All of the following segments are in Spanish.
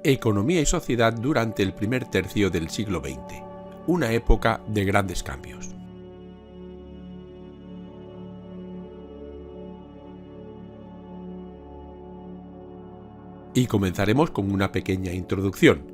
Economía y sociedad durante el primer tercio del siglo XX, una época de grandes cambios. Y comenzaremos con una pequeña introducción.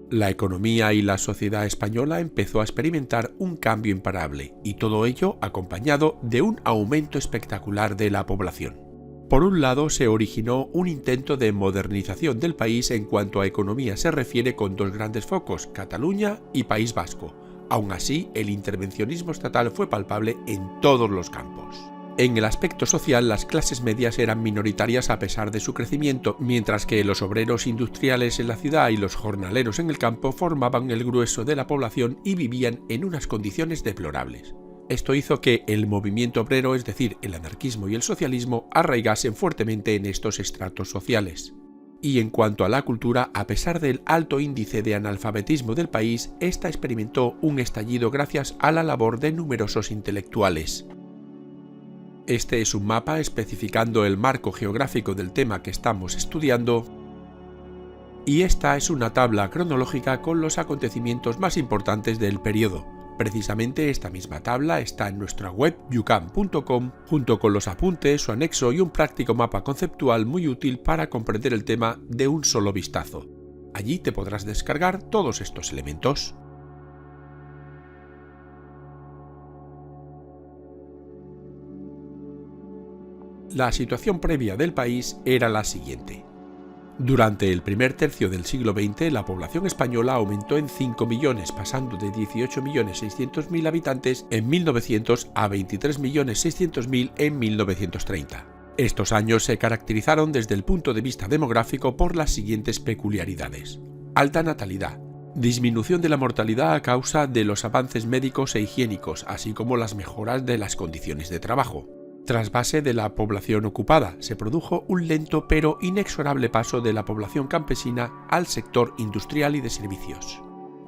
La economía y la sociedad española empezó a experimentar un cambio imparable, y todo ello acompañado de un aumento espectacular de la población. Por un lado, se originó un intento de modernización del país en cuanto a economía se refiere, con dos grandes focos, Cataluña y País Vasco. Aún así, el intervencionismo estatal fue palpable en todos los campos. En el aspecto social, las clases medias eran minoritarias a pesar de su crecimiento, mientras que los obreros industriales en la ciudad y los jornaleros en el campo formaban el grueso de la población y vivían en unas condiciones deplorables. Esto hizo que el movimiento obrero, es decir, el anarquismo y el socialismo, arraigasen fuertemente en estos estratos sociales. Y en cuanto a la cultura, a pesar del alto índice de analfabetismo del país, esta experimentó un estallido gracias a la labor de numerosos intelectuales. Este es un mapa especificando el marco geográfico del tema que estamos estudiando, y esta es una tabla cronológica con los acontecimientos más importantes del periodo. Precisamente esta misma tabla está en nuestra web yucam.com, junto con los apuntes, su anexo y un práctico mapa conceptual muy útil para comprender el tema de un solo vistazo. Allí te podrás descargar todos estos elementos. La situación previa del país era la siguiente. Durante el primer tercio del siglo XX, la población española aumentó en 5 millones, pasando de 18.600.000 habitantes en 1900 a 23.600.000 en 1930. Estos años se caracterizaron desde el punto de vista demográfico por las siguientes peculiaridades: alta natalidad, disminución de la mortalidad a causa de los avances médicos e higiénicos, así como las mejoras de las condiciones de trabajo. Trasvase de la población ocupada, se produjo un lento pero inexorable paso de la población campesina al sector industrial y de servicios.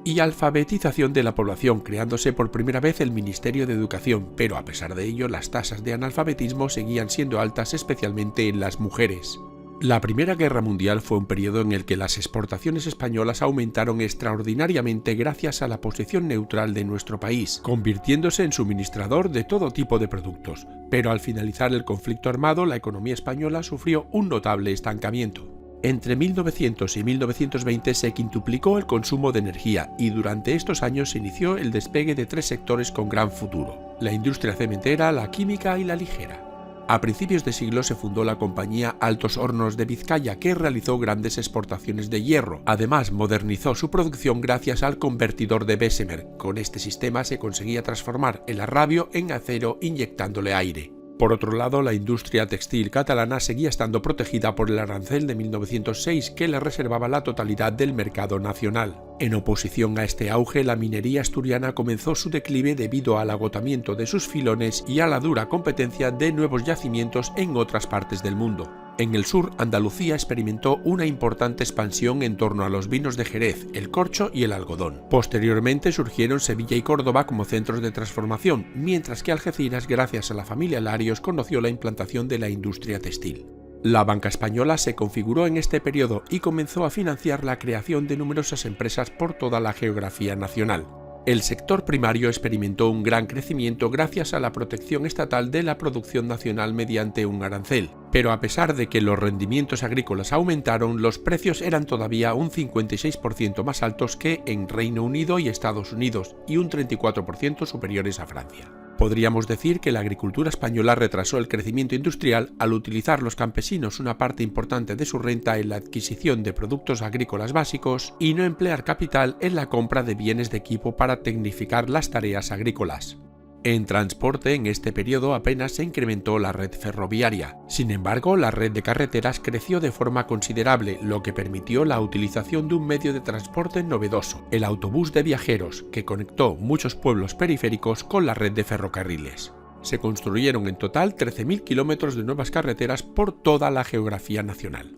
Y alfabetización de la población, creándose por primera vez el Ministerio de Educación, pero a pesar de ello las tasas de analfabetismo seguían siendo altas, especialmente en las mujeres. La Primera Guerra Mundial fue un periodo en el que las exportaciones españolas aumentaron extraordinariamente gracias a la posición neutral de nuestro país, convirtiéndose en suministrador de todo tipo de productos. Pero al finalizar el conflicto armado, la economía española sufrió un notable estancamiento. Entre 1900 y 1920 se quintuplicó el consumo de energía y durante estos años se inició el despegue de tres sectores con gran futuro: la industria cementera, la química y la ligera. A principios de siglo se fundó la compañía Altos Hornos de Vizcaya, que realizó grandes exportaciones de hierro. Además, modernizó su producción gracias al convertidor de Bessemer. Con este sistema se conseguía transformar el arrabio en acero inyectándole aire. Por otro lado, la industria textil catalana seguía estando protegida por el arancel de 1906, que le reservaba la totalidad del mercado nacional. En oposición a este auge, la minería asturiana comenzó su declive debido al agotamiento de sus filones y a la dura competencia de nuevos yacimientos en otras partes del mundo. En el sur, Andalucía experimentó una importante expansión en torno a los vinos de Jerez, el corcho y el algodón. Posteriormente surgieron Sevilla y Córdoba como centros de transformación, mientras que Algeciras, gracias a la familia Larios, conoció la implantación de la industria textil. La banca española se configuró en este periodo y comenzó a financiar la creación de numerosas empresas por toda la geografía nacional. El sector primario experimentó un gran crecimiento gracias a la protección estatal de la producción nacional mediante un arancel, pero a pesar de que los rendimientos agrícolas aumentaron, los precios eran todavía un 56% más altos que en Reino Unido y Estados Unidos y un 34% superiores a Francia. Podríamos decir que la agricultura española retrasó el crecimiento industrial al utilizar los campesinos una parte importante de su renta en la adquisición de productos agrícolas básicos y no emplear capital en la compra de bienes de equipo para tecnificar las tareas agrícolas. En transporte, en este periodo apenas se incrementó la red ferroviaria. Sin embargo, la red de carreteras creció de forma considerable, lo que permitió la utilización de un medio de transporte novedoso, el autobús de viajeros, que conectó muchos pueblos periféricos con la red de ferrocarriles. Se construyeron en total 13.000 kilómetros de nuevas carreteras por toda la geografía nacional.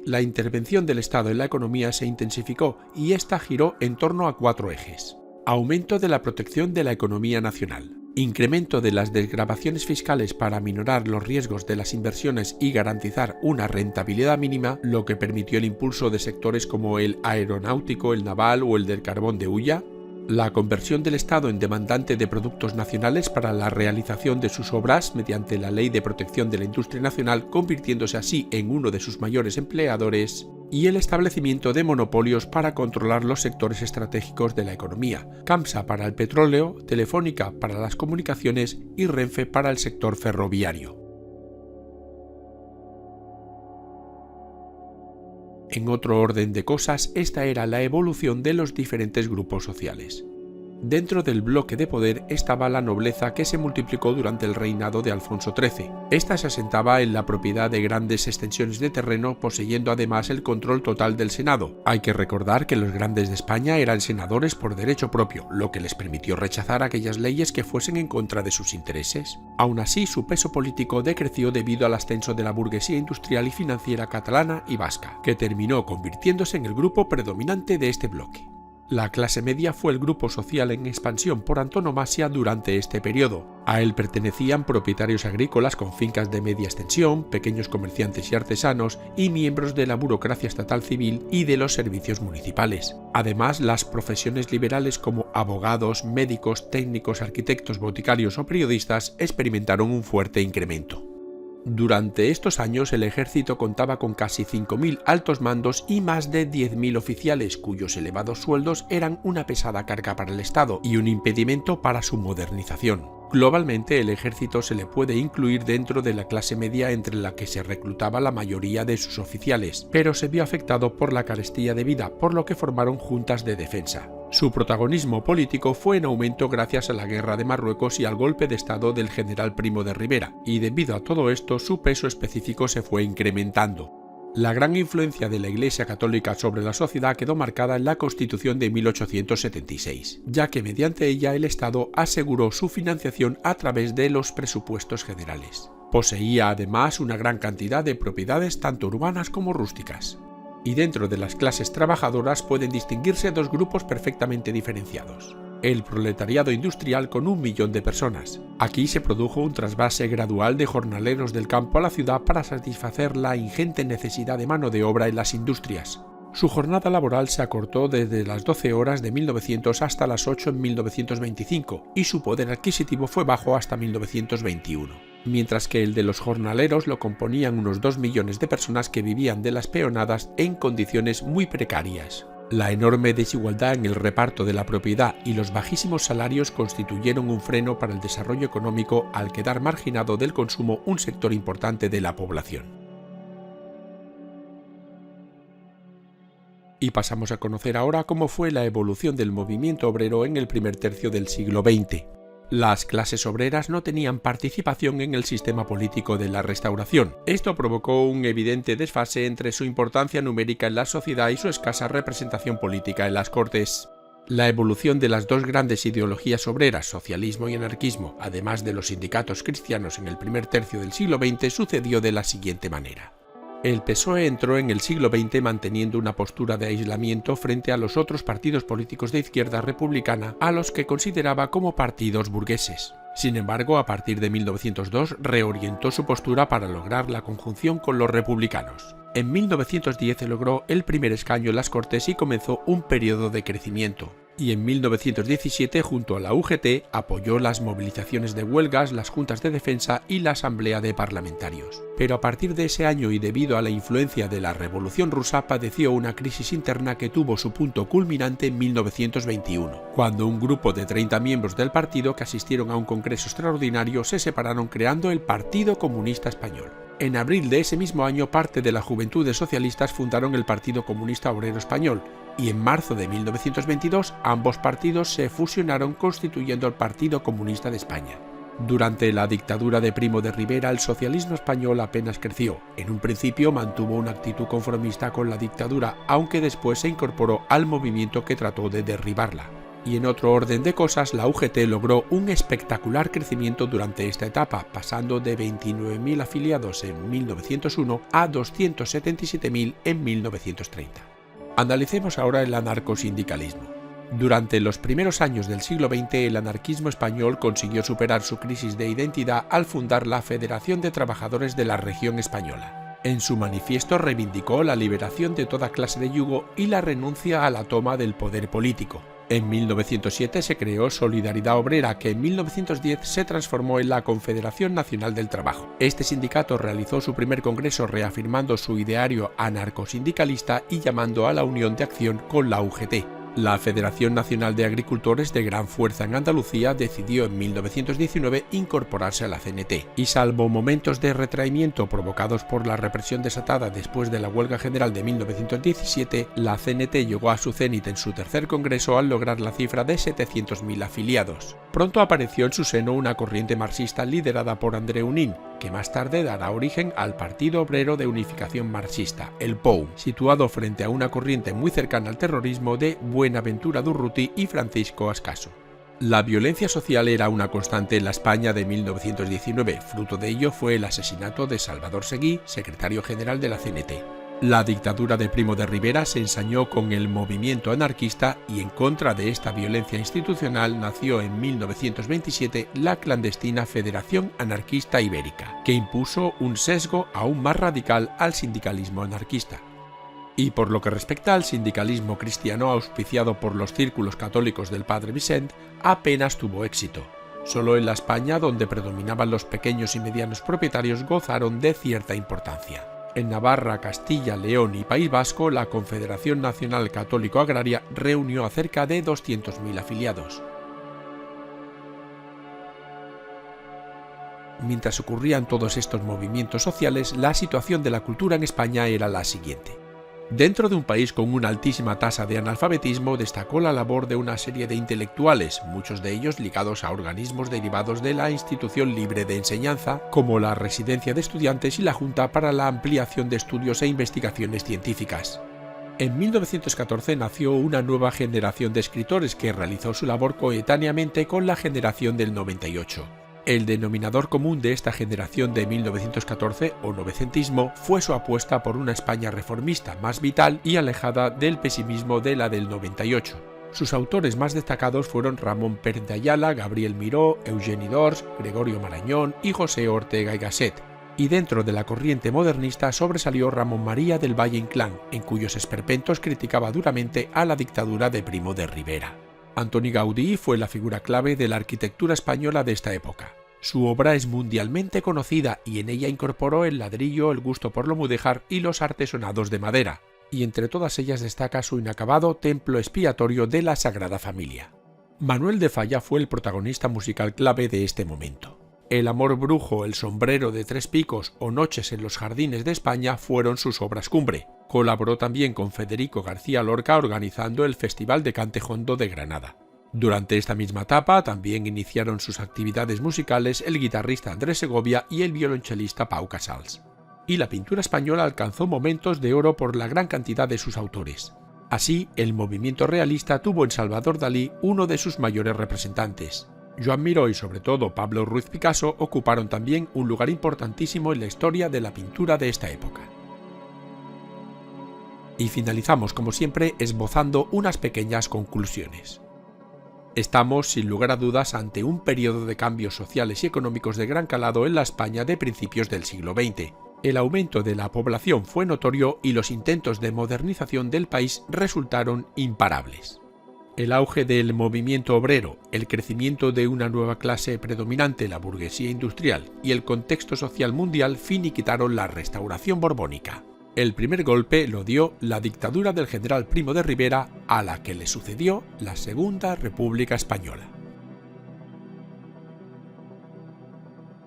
La intervención del Estado en la economía se intensificó y esta giró en torno a 4 ejes. Aumento de la protección de la economía nacional. incremento de las desgravaciones fiscales para aminorar los riesgos de las inversiones y garantizar una rentabilidad mínima, lo que permitió el impulso de sectores como el aeronáutico, el naval o el del carbón de hulla, la conversión del Estado en demandante de productos nacionales para la realización de sus obras mediante la Ley de Protección de la Industria Nacional, convirtiéndose así en uno de sus mayores empleadores, y el establecimiento de monopolios para controlar los sectores estratégicos de la economía, CAMSA para el petróleo, Telefónica para las comunicaciones y Renfe para el sector ferroviario. En otro orden de cosas, esta era la evolución de los diferentes grupos sociales. Dentro del bloque de poder estaba la nobleza, que se multiplicó durante el reinado de Alfonso XIII. Esta se asentaba en la propiedad de grandes extensiones de terreno, poseyendo además el control total del Senado. Hay que recordar que los grandes de España eran senadores por derecho propio, lo que les permitió rechazar aquellas leyes que fuesen en contra de sus intereses. Aún así, su peso político decreció debido al ascenso de la burguesía industrial y financiera catalana y vasca, que terminó convirtiéndose en el grupo predominante de este bloque. La clase media fue el grupo social en expansión por antonomasia durante este periodo. A él pertenecían propietarios agrícolas con fincas de media extensión, pequeños comerciantes y artesanos, y miembros de la burocracia estatal civil y de los servicios municipales. Además, las profesiones liberales como abogados, médicos, técnicos, arquitectos, boticarios o periodistas experimentaron un fuerte incremento. Durante estos años el ejército contaba con casi 5.000 altos mandos y más de 10.000 oficiales, cuyos elevados sueldos eran una pesada carga para el Estado y un impedimento para su modernización. Globalmente, el ejército se le puede incluir dentro de la clase media, entre la que se reclutaba la mayoría de sus oficiales, pero se vio afectado por la carestía de vida, por lo que formaron juntas de defensa. Su protagonismo político fue en aumento gracias a la guerra de Marruecos y al golpe de estado del general Primo de Rivera, y debido a todo esto su peso específico se fue incrementando. La gran influencia de la Iglesia Católica sobre la sociedad quedó marcada en la Constitución de 1876, ya que mediante ella el Estado aseguró su financiación a través de los presupuestos generales. Poseía además una gran cantidad de propiedades tanto urbanas como rústicas. Y dentro de las clases trabajadoras pueden distinguirse dos grupos perfectamente diferenciados. El proletariado industrial con 1 millón de personas. Aquí se produjo un trasvase gradual de jornaleros del campo a la ciudad para satisfacer la ingente necesidad de mano de obra en las industrias. Su jornada laboral se acortó desde las 12 horas de 1900 hasta las 8 en 1925 y su poder adquisitivo fue bajo hasta 1921. Mientras que el de los jornaleros lo componían unos 2 millones de personas que vivían de las peonadas en condiciones muy precarias. La enorme desigualdad en el reparto de la propiedad y los bajísimos salarios constituyeron un freno para el desarrollo económico al quedar marginado del consumo un sector importante de la población. Y pasamos a conocer ahora cómo fue la evolución del movimiento obrero en el primer tercio del siglo XX. Las clases obreras no tenían participación en el sistema político de la Restauración. Esto provocó un evidente desfase entre su importancia numérica en la sociedad y su escasa representación política en las Cortes. La evolución de las dos grandes ideologías obreras, socialismo y anarquismo, además de los sindicatos cristianos en el primer tercio del siglo XX, sucedió de la siguiente manera. El PSOE entró en el siglo XX manteniendo una postura de aislamiento frente a los otros partidos políticos de izquierda republicana a los que consideraba como partidos burgueses. Sin embargo, a partir de 1902 reorientó su postura para lograr la conjunción con los republicanos. En 1910 logró el primer escaño en las Cortes y comenzó un periodo de crecimiento. Y en 1917, junto a la UGT, apoyó las movilizaciones de huelgas, las juntas de defensa y la asamblea de parlamentarios. Pero a partir de ese año y debido a la influencia de la Revolución Rusa, padeció una crisis interna que tuvo su punto culminante en 1921, cuando un grupo de 30 miembros del partido que asistieron a un congreso extraordinario se separaron creando el Partido Comunista Español. En abril de ese mismo año, parte de las Juventudes Socialistas fundaron el Partido Comunista Obrero Español, y en marzo de 1922 ambos partidos se fusionaron constituyendo el Partido Comunista de España. Durante la dictadura de Primo de Rivera, el socialismo español apenas creció. En un principio mantuvo una actitud conformista con la dictadura, aunque después se incorporó al movimiento que trató de derribarla. Y en otro orden de cosas, la UGT logró un espectacular crecimiento durante esta etapa, pasando de 29.000 afiliados en 1901 a 277.000 en 1930. Analicemos ahora el anarcosindicalismo. Durante los primeros años del siglo XX, el anarquismo español consiguió superar su crisis de identidad al fundar la Federación de Trabajadores de la Región Española. En su manifiesto reivindicó la liberación de toda clase de yugo y la renuncia a la toma del poder político. En 1907 se creó Solidaridad Obrera, que en 1910 se transformó en la Confederación Nacional del Trabajo. Este sindicato realizó su primer congreso reafirmando su ideario anarcosindicalista y llamando a la unión de acción con la UGT. La Federación Nacional de Agricultores, de gran fuerza en Andalucía, decidió en 1919 incorporarse a la CNT, y salvo momentos de retraimiento provocados por la represión desatada después de la huelga general de 1917, la CNT llegó a su cenit en su tercer congreso al lograr la cifra de 700.000 afiliados. Pronto apareció en su seno una corriente marxista liderada por Andreu Nin, que más tarde dará origen al Partido Obrero de Unificación Marxista, el POUM, situado frente a una corriente muy cercana al terrorismo de Buenaventura Durruti y Francisco Ascaso. La violencia social era una constante en la España de 1919, fruto de ello fue el asesinato de Salvador Seguí, secretario general de la CNT. La dictadura de Primo de Rivera se ensañó con el movimiento anarquista y en contra de esta violencia institucional nació en 1927 la clandestina Federación Anarquista Ibérica, que impuso un sesgo aún más radical al sindicalismo anarquista. Y por lo que respecta al sindicalismo cristiano auspiciado por los círculos católicos del Padre Vicent, apenas tuvo éxito. Solo en la España donde predominaban los pequeños y medianos propietarios gozaron de cierta importancia. En Navarra, Castilla, León y País Vasco, la Confederación Nacional Católico Agraria reunió a cerca de 200.000 afiliados. Mientras ocurrían todos estos movimientos sociales, la situación de la cultura en España era la siguiente. Dentro de un país con una altísima tasa de analfabetismo, destacó la labor de una serie de intelectuales, muchos de ellos ligados a organismos derivados de la Institución Libre de Enseñanza, como la Residencia de Estudiantes y la Junta para la Ampliación de Estudios e Investigaciones Científicas. En 1914 nació una nueva generación de escritores que realizó su labor coetáneamente con la generación del 98. El denominador común de esta generación de 1914, o novecentismo, fue su apuesta por una España reformista más vital y alejada del pesimismo de la del 98. Sus autores más destacados fueron Ramón Pérez de Ayala, Gabriel Miró, Eugeni d'Ors, Gregorio Marañón y José Ortega y Gasset. Y dentro de la corriente modernista sobresalió Ramón María del Valle Inclán, en cuyos esperpentos criticaba duramente a la dictadura de Primo de Rivera. Antoni Gaudí fue la figura clave de la arquitectura española de esta época. Su obra es mundialmente conocida y en ella incorporó el ladrillo, el gusto por lo mudéjar y los artesonados de madera, y entre todas ellas destaca su inacabado templo expiatorio de la Sagrada Familia. Manuel de Falla fue el protagonista musical clave de este momento. El Amor Brujo, El Sombrero de Tres Picos o Noches en los Jardines de España fueron sus obras cumbre. Colaboró también con Federico García Lorca organizando el Festival de Cante Jondo de Granada. Durante esta misma etapa también iniciaron sus actividades musicales el guitarrista Andrés Segovia y el violonchelista Pau Casals. Y la pintura española alcanzó momentos de oro por la gran cantidad de sus autores. Así, el movimiento realista tuvo en Salvador Dalí uno de sus mayores representantes. Joan Miró y sobre todo Pablo Ruiz Picasso ocuparon también un lugar importantísimo en la historia de la pintura de esta época. Y finalizamos, como siempre, esbozando unas pequeñas conclusiones. Estamos, sin lugar a dudas, ante un periodo de cambios sociales y económicos de gran calado en la España de principios del siglo XX. El aumento de la población fue notorio y los intentos de modernización del país resultaron imparables. El auge del movimiento obrero, el crecimiento de una nueva clase predominante, la burguesía industrial, y el contexto social mundial finiquitaron la restauración borbónica. El primer golpe lo dio la dictadura del general Primo de Rivera, a la que le sucedió la Segunda República Española.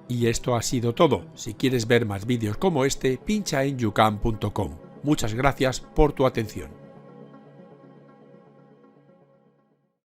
Y esto ha sido todo. Si quieres ver más vídeos como este, pincha en youcan.com. Muchas gracias por tu atención.